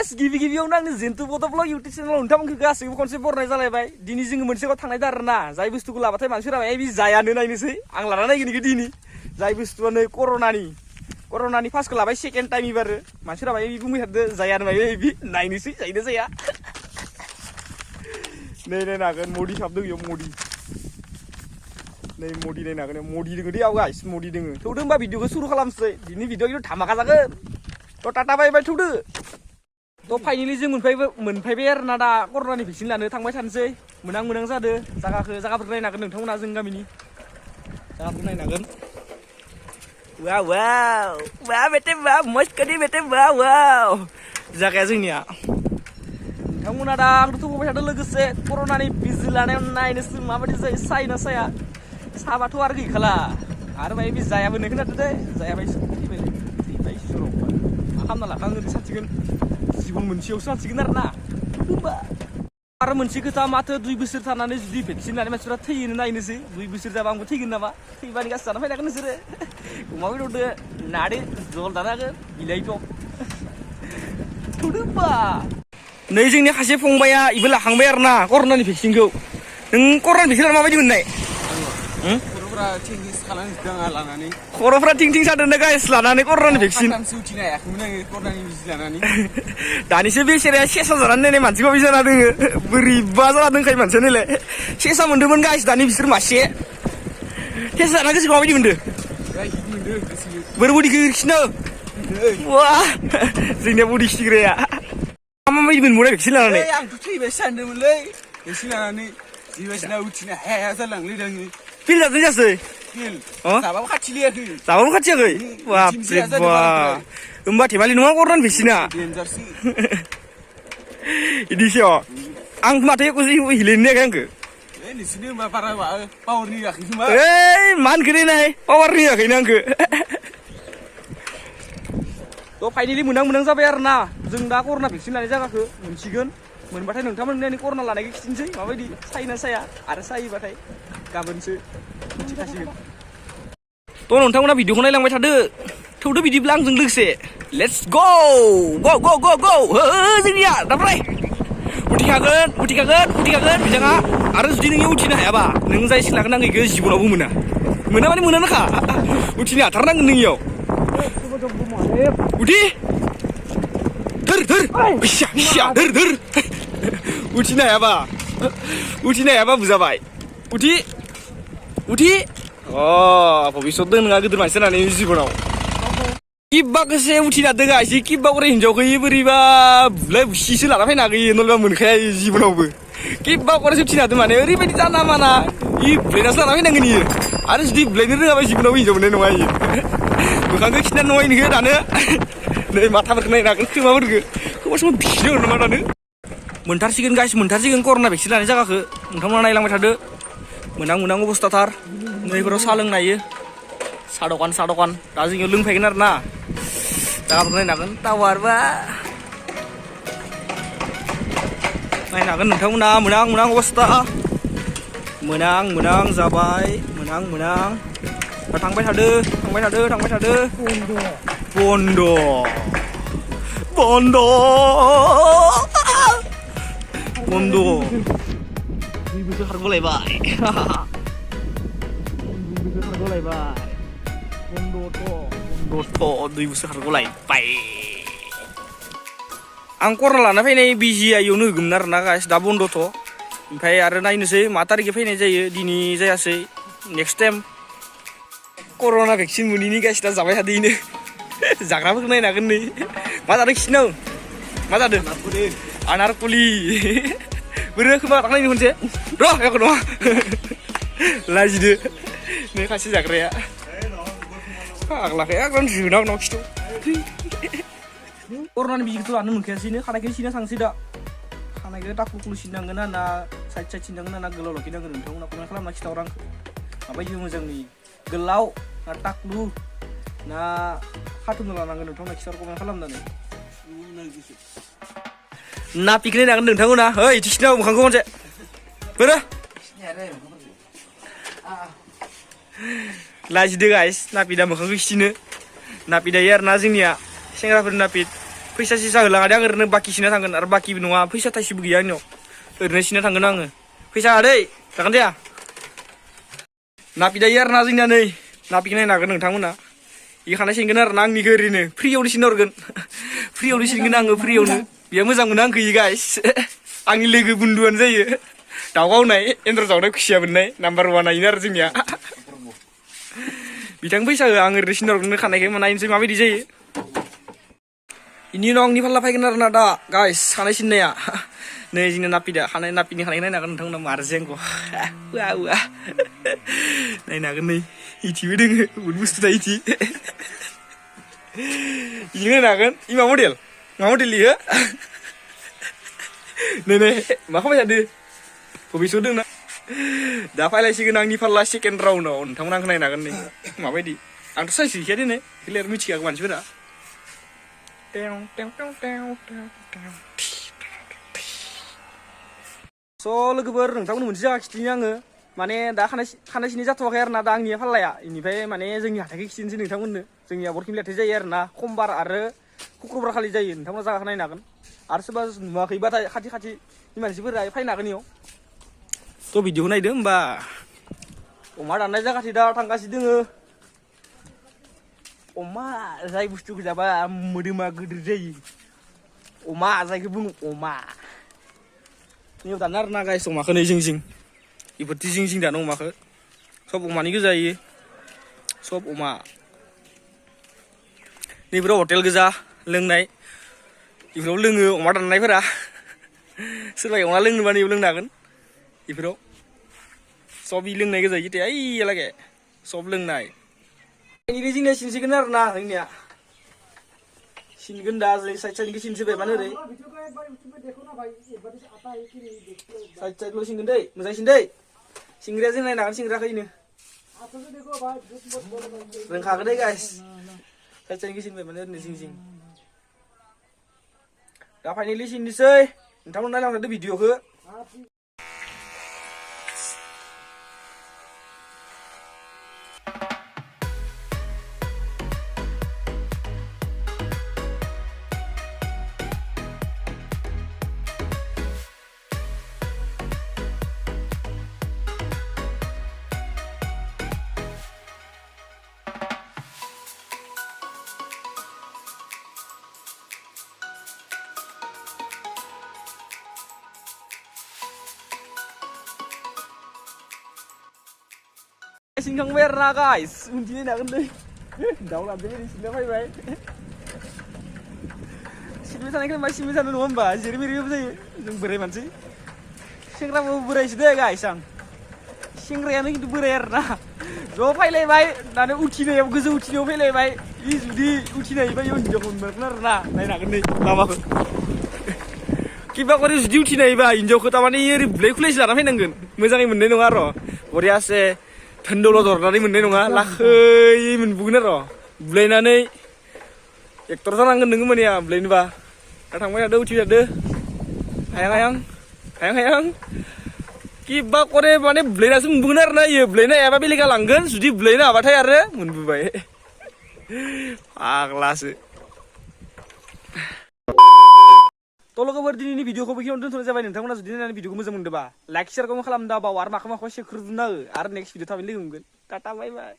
guys गिबि-गिबियावनो आंनि Jintu फट'ब्लग YouTube चेनेलाव नोंथांमोनखौ गासैबो खनसे बरायनाय जालायबाय दिनै जोङो मोनसेयाव थांनाय आरोना जाय बुस्थुखौ लाबाथाय मानसिफोरा बे जायानो नायनोसै आं लाना नायगोन इखो दिनै जाय बुस्थुआनो कर'नानि फार्स्टखौ लाबाय सेकेन्ड टाइम एबारो मानसिफोरा बे बुंबाय थादो जायानो मायो बे नायनोसै जायोना जाया नै नायनो हागोन मदि साबदों इयाव मदि नै मदि नायनो हागोन मदि दोङो दे आव गाइस मदि दोङो थौदो होमबा भिडिअखौ सुरु खालामसै दिनै भिडिअ खिन्थु धामाका जागोन थ' टाटा बाय बाय थौदो थ' फाइनेलि जों मोनफैबाय आरोना दा कर'नानि भेक्सिन लानो थांबाय थानोसै मोनां जादो जागाफोरखौ नायनो हागोन नोंथांमोना जों गामिनि जागाफोरखौ नायनो हागोन वाव बेटे वाव मस्त करी बेटे वाव जागाया जोंनिया नोंथांमोना दा आंथ' थौबाय थादों लोगोसे कर'नानि बिजि लानायाव नायनोसै माबायदि जायो सायोना साया साबाथ' आरो गैखाला आरो माय बे जायाबो होननाय खोनादों दे जायाबाय थैबाय सुराव मा खालामना लाखांगोन सानसिगोन जिबन मोनसेयावसो सानसिगोन आरोना होमबा आरो मोनसे खोथा माथो 2 बोसोर थानानै जुदि भेक्सिन लानाय मानसिफोरा थैयोनो नायनोसै 2 बोसोर जाबा आंबो थैगोन नामा थैबानि गासै जाना फैनांगोन नोंसोरो अमा बेदरदो नादो जल जानो हागोन बिलाइ टप थौदोबा नै जोंनि खासे फंबाया इबो लाखांबाय आरोना कर'नानि भेक्सिनखौ नों कर'नानि भेक्सिन लाना माबायदि मोननाय खर'फ्रा थिं खालामजोबदों आं लानानै खर'फ्रा थिं सादों गाइस लानानै कर'नानि भेक्सिन सानथामसो उथिनो हायाखैमोन आङो कर'नानि बिजि लानानै दानिसो बेसेराया सेसा जानानै नायनाय मानसिखौ बे जाना दोङो बोरैबा जाना दोंखायो मानसिया नायलाय सेसा मोन्दोंमोन गाइस दानि बिसोर मासे सेसा जाना गोसोखौ माबायदि मोनदों बोरै बडि खिनो वा जोंनिया बडि खिग्राया माबायदि मोनबावनाय भेक्सिन लानानै आंथ' थैबायसो सानदोंमोनलै भेक्सिन लानानै जिबायसिना उथिनो हाया जालांलै आङो फिल जादों जासै जाबाबो खाथिलियाखै बापरे बा होमबा थेमालि नङा कर'नानि भेक्सिना डेन्जारसो इदिसो आं माथो एख' हिलेनो नायाखै आंखो नोंसोरनो होमबा बारा पावारनि होआखै खोमा मानखो नाय पावारनि होआखैनो आंखो थ' फाइनेलि मोनां जाबाय आरोना जों दा कर'ना भेक्सिन लानाय जायगाखौ मोनसिगोन मोनबाथाय नोंथांमोननि कर'ना लानायखौ खिथिनोसै माबायदि सायोना साया आरो सायोबाथाय गाबोनसो मिथिखासिगोन थ' नोंथांमोना भिडिअखौ नायलांबाय थादो थौदो बिदिब्ला आंजों लोगोसे लेट्स गो जोंनिया दाफ्राय उथिखागोन बिथाङा आरो जुदि नों उथिनो हायाबा नों जाय सिख्लाखौ नांगौ इखौ जिबनावबो मोना माने मोनानोखा उथिनो हाथारनांगोन नों इयाव उथि धोर उथिनो हायाबा बुजाबाय उथि भबिसत दं नोंहा गिदिर मानसि जानानै जिबनाव किब्बाखौसो उथिना दोगा एसे किब्बा करे हिनजावखौ बोरैबा बुलाय बुसिसो लाना फैनो हागोन नलबा मोनखाया जिबनावबो किब्बा करेसो उथिना दों माने ओरैबायदि जाना माना इ ब्लेनासो लाना फैनांगोन इयो आरो जुदि ब्लेनो रोङाबा जिबनावबो हिनजाव मोननाय नङा इयो मोखांखौ खिथिना नङा इनिखो दानो नै माथाफोरखौ नायनो हागोन खोमा समाव बिसिनो नामा दानो मोनथारसिगोन गाइस कर'ना भेक्सिन लानाय जायगाखौ नोंथांमोना नायलांबाय थादो मोनां अबस्थाथार नैफोराव साहा लोंनो हायो साहा दखान दा जोंनियाव लोंफैगोन आरो ना जायगाफोरखौ नायनो हागोन टावारबा नायनो हागोन नोंथांमोना मोनां अबस्था मोनां जाबाय मोनां दा थांबाय थादो बन्द 2 बोसोर खारग'लायबाय बन्द'थ' 2 बोसोर खारग'लायबाय आं कर'ना लाना फैनाय बिजिया इयावनो होगोमोन आरोना गाइस दा बन्द'थ' ओमफ्राय आरो नायनोसै मा तारिखै फैनाय जायो दिनै जायासै नेक्स्ट टाइम कर'ना भेक्सिन मोनैनि गाइस दा जाबाय थादों जाग्राफोरखौ नायनो हागोन नै मा जादों खिसिनाव मा जादों आनारकुलि बोरै खोमा थांनायनि खनसे एख' नङा लाजिदो नै खासे जाग्राया फाग्लाखै एकदम जुनाव खिथु कर'नानि बिजिखौथ' लानो मोनखायासैनो खानायखौ सिना थांसै दा खानायखौ टाकुलुकुलु सिननांगोन ना साइड सिननांगोन ना गोलाव लाखिनांगोन नोंथांमोना कमेन्ट खालामना खिथाहर आंखौ माबायदि मोजां नुयो गोलाव ना टाकलु ना खाथुमना लानांगोन नोंथांमोना खिथाहर कमेन्ट खालामनानै ना पिकनिक नांगोन नोंथांमोना ओइ थिखिनाव मोखांखौ खनसे बोरो लाजिदो गाइस नापिदा मोखांखौ खिथिनो नापिदायो आरोना जोंनिया सेंग्राफोरनि नापिद फैसा सिसा होलाङा दे आं ओरैनो बाखि सिना थांगोन आरो बाखिबो नङा फैसा थाइसेबो गैया आंनियाव ओरैनो सिना थांगोन आङो फैसा आदै जागोन दे नापिदायो आरो ना जोंनिया नै नापिखौ नायनो हागोन नोंथांमोना इखानाय सिनगोन आरो ना आंनिखौ ओरैनो फ्रियावनो सिन हरगोन फ्रियावनो सिनगोन आङो फ्रियावनो बेयो मोजां मोनो आंखौ इ गाइस आंनि लोगो बुन्दुआनो जायो दाउ गावनाय एन्जर जावनाय खुसिया मोननाय नाम्बार 1 आनो आरो जोंनिया बिथां फैसा हो आं ओरैनो सिन हरगोन खानायखौ नायनोसै माबायदि जायो इनि उनाव आंनि फाल्ला फैगोन आरो ना दा गाइस खानाय सिननाया नै जोंना नापिदा नापिनि खानायखौ नायनो हागोन नोंथांमोना मारजों आंखौ नायनो हागोन नै इथिबो दोङो बुहुद बुस्थु दा इथि इनो नायनो हागोन इ मा मडेल इयो नै मा खालामबाय थादो बबेसो दोंना दा फायलायसिगोन आंनि फाल्ला सेकेन्ड राउन्डआव नोंथांमोना आंखौ नायनो हागोन नै माबायदि आंथ' साइज गैखाया दिनै क्लियार मिथिखागौ मानसिफोरा स' लोगोफोर नोंथांमोन मोनसे जायगा खिथिनि आङो माने दा खानाय सिननाय जाथ'वाखै आरो ना दा आंनिया फाल्लाया इनिफ्राय माने जोंनि हाथाइखौ खिथिनोसै नोंथांमोननो जोंनिया बरखिम हाथाइ जायो आरो ना समबार आरो शुक्रबार खालि जायो नोंथांमोना जायगाखौ नायनो हागोन आरो सोरबा नुवाखैबाथाय खाथि मानसिफोरा फैनो हागोन इयाव थ' भिडिअखौ नायदो होमबा अमा दाननाय जायगाथि दा थांगासिनो दोङो अमा जाय बुस्थुखौ जाबा मोदोमा गिदिर जायो अमा जायखौ बुङो अमा नैयाव दानो आरो ना गाइस अमाखौ नै जिं इफोरथि जिं दानो अमाखौ सब अमानि गोजा इयो सब अमा नैफोराव हटेल गोजा लोंनाय इफोराव लोङो अमा दाननायफोरा सोरबा अमा लोंनोबा नैयाव लोंनो हागोन इफोराव सब इ लोंनाय गोजा इयो ओइयालागे सब लोंनाय जोंनिया सिनसिगोन आरो ना जोंनिया सिनगोन दा साइड साइडनिखौ सिनसोबाय मानो ओरै साइड साइडल' सिनगोन दै मोजां सिन दै सिंग्राया जों नायनो हागोन सिंग्राखौ इनो रोंखागोन दै गाइस साइड साइडनिखौ सिनबाय माने ओरैनो जिं दा फाइनेलि सिननोसै नोंथांमोन नायलांबाय थादो भिडिअखौ सिनखांबाय आरो ना गाइस उनथिं नायनो हागोन दै दाउ गाबदों ओरै सिनना फैबाय सिनबाय थानायखौ मा सिनबाय थानो नङा होमबा जेरै मेरैबो जायो जों बोराय मानसि सेंग्राबो बोरायसो दे गाइस आं सेंग्रायानो खिन्थु बोराय आरो ना ज' फैलायबाय दानो उथिनायाव गोजौ उथिनायाव फैलायबाय इ जुदि उथिनायबा इयाव हिनजावखौ मोनगोन आरो ना नायनो हागोन नै लामाखौ किबा करे जुदि उथिनायबा हिनजावखौ थारमाने ओरै बुलाय खुलायसो लाना फैनांगोन मोजाङै मोननाय नङा र' बरियासे धोनदौलद हरनानै मोननाय नङा लाखै मोनबोगोन आरो बुलायनानै एक्टर जानांगोन नोङो मानिया बुलायनोबा दा थांबाय थादो उथिबाय थादो हायां किबा करे माने बुलायनासो मोनबोगोन आरो ना इयो बुलायनो हायाबा बेलेगा लांगोन जुदि बुलायनो हाबाथाय आरो मोनबोबाय फाग्लासो थ' लोगोफोर दिनैनि भिडिअखौ बेखिनियावनो दोनथ'नाय जाबाय नोंथांमोना जुदि नायनानै भिडिअखौ मोजां मोनदोंबा लाइक शेयारखौ खालामदा बाव आरो माखौ सेख्रुबना हो आरो नेक्स्ट भिडिअ थाबैनो लोगो मोनगोन टाटा बाय बाय